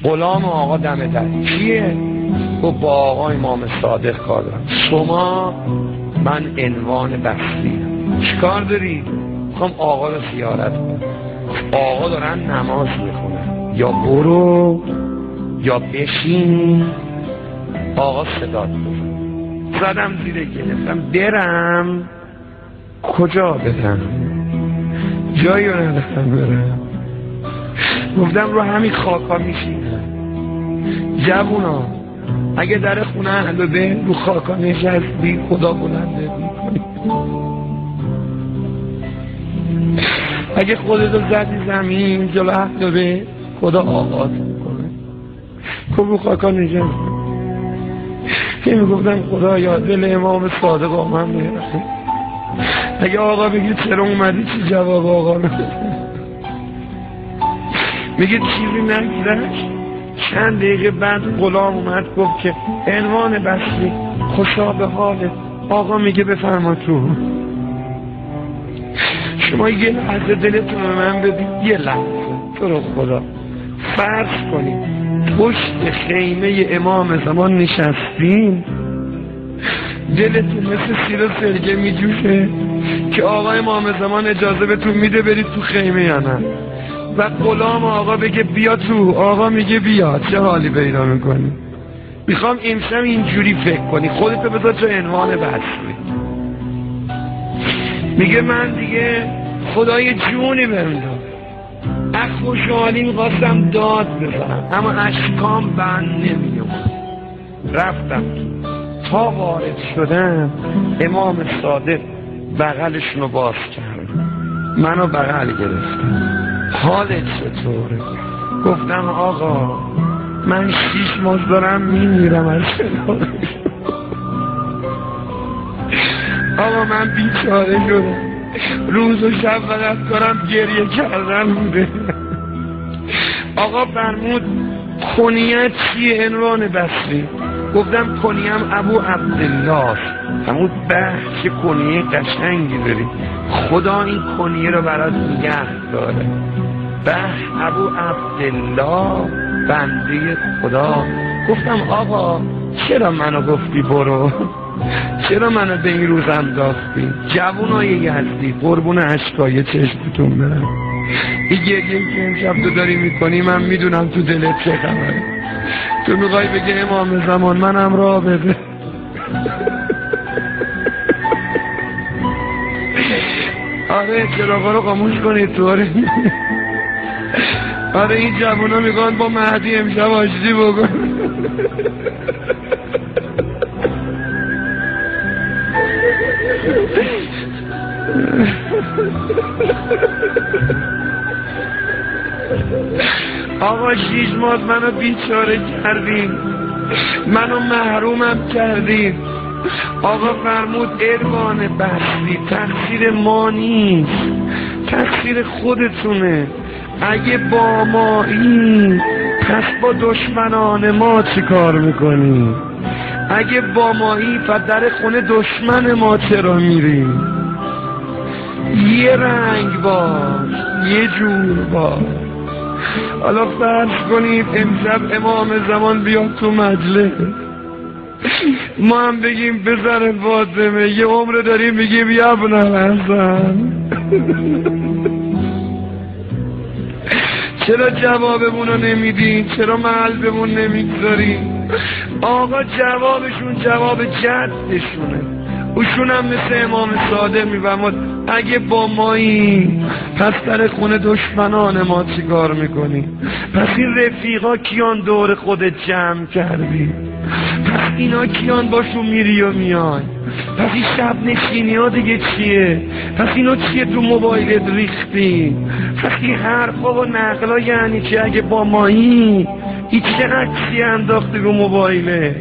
غلام آقا دم در. کیه؟ گفت با آقا امام صادق کار دارم. شما؟ من عنوان بستی. چیکار داری؟ میخوام آقا رو زیارت کنم. آقا دارن نماز میخونن، یا برو یا بشین. آقا صدا زدم زیر گرفتم برم. کجا برم؟ جایی رو ندارم برم. گفتم رو همین خاکا میشینم. جوونا اگه در خونه اهل بیت رو خاکا نشستی خدا بلنده میکنی. اگه خودتو زدی زمین جلو اهل بیت خدا آغاز میکنه. خب رو خاکا نشستی. که میگفتم خدا یا دل امام صادق آمن میرسه. اگه آقا بگید چرا اومدی چی جواب آقا نده؟ میگه چیزی نگذشت. چند دقیقه بعد غلام اومد گفت که عنوان بسری خوشا به حاله. آقا میگه بفرما تو. شما یه لحظه دلتون رو من بدید، یه لحظه تو رو خدا فرض کنید پشت خیمه امام زمان نشستین، دلتون مثل سیر و سرگه میجوشه که آقا امام زمان اجازه بهتون میده برید تو خیمه یا نه. و غلام آقا بگه بیا تو، آقا میگه بیا. چه حالی پیدا میکنی؟ میخوام امشب اینجوری فکر کنی، خودتو بذار تو عنوان بسری. میگه من دیگه خدای جونی بمیدم، از خوشحالی میخواستم داد بزنم اما اشکام بند نمیومد. رفتم تا وارد شدم امام صادق بغلشونو باز کرد، منو بغل گرفتم. حالت چطوره؟ گفتم آقا من 6 ماه دارم میمیرم از شدارش. آقا من بیچاره شدم، روز و شب فقط دارم گریه کردن بوده. آقا فرمود کنیت چیه عنوان بسری؟ گفتم کنیم ابو عبدالله. فرمود به چه کنیه قشنگی داری، خدا این کنیه رو برات نگه داره. به ابو عبدالله بنده خدا. گفتم آقا چرا منو گفتی برو؟ چرا منو به این روز انداختی؟ جوونای یزدی قربون اشکای چشمتون برم. این گریه که امشب تو داری میکنی من میدونم تو دلت چه خبره. تو میخوای بگه امام زمان منم راه بده. آره چراغا رو خاموش کنید تو. آره این جوونا میگن با مهدی امشب آشتی بکن. آقا 6 ماه منو بیچاره کردین، منو محرومم کردین. آقا فرمود عنوان بسری تقصیر ما نیست، تقصیر خودتونه. اگه با مایی پس با دشمنان ما چی کار میکنی؟ اگه با مایی پس در خونه دشمن ما چرا میری؟ یه رنگ باش، یه جور باش. حالا فرض کنید امشب امام زمان بیاد تو مجلس، ما هم بگیم بزن فاطمه، یه عمر داریم بگیم یا ابن الحسن. چرا جوابمونو نمیدین؟ چرا قلبمون نمیگذارین؟ آقا جوابشون جواب جدشونه، اوشون هم مثل امام صادق میفرماد اگه با مایی پس در خونه دشمنان ما چی کار میکنی؟ پس این رفیقا کیان دور خودت جمع کردی؟ پس اینا کیان باشون میری و میای؟ پس این شب نشینی ها دیگه چیه؟ پس اینا چیه تو موبایلت ریختی؟ پس این حرفا و نقلا یعنی چی اگه با مایی؟ این چه عکسی انداختی رو موبایله؟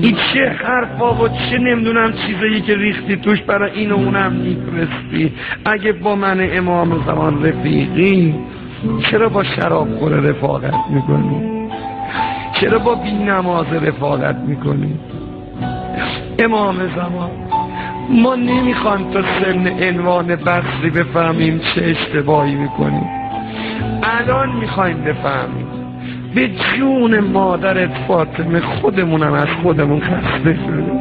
این چه حرفا و چه نمیدونم چیزایی که ریختی توش برای این و اونم میفرستی؟ اگه با من امام زمان رفیقی چرا با شراب خور رفاقت میکنی؟ چرا با بی نماز رفاقت میکنی؟ امام زمان ما نمیخوان تا سن عنوان بسری بفهمیم چه اشتباهی میکنیم، الان میخوایم بفهمیم. به جون مادرت فاطمه خودمونم از خودمون خسته شدیم،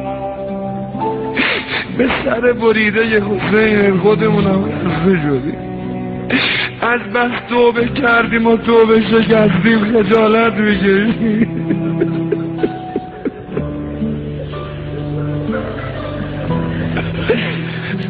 به سر بریده حسین خودمونم خسته شدیم، از بس توبه کردیم و توبه شکستیم خجالت میکشیم.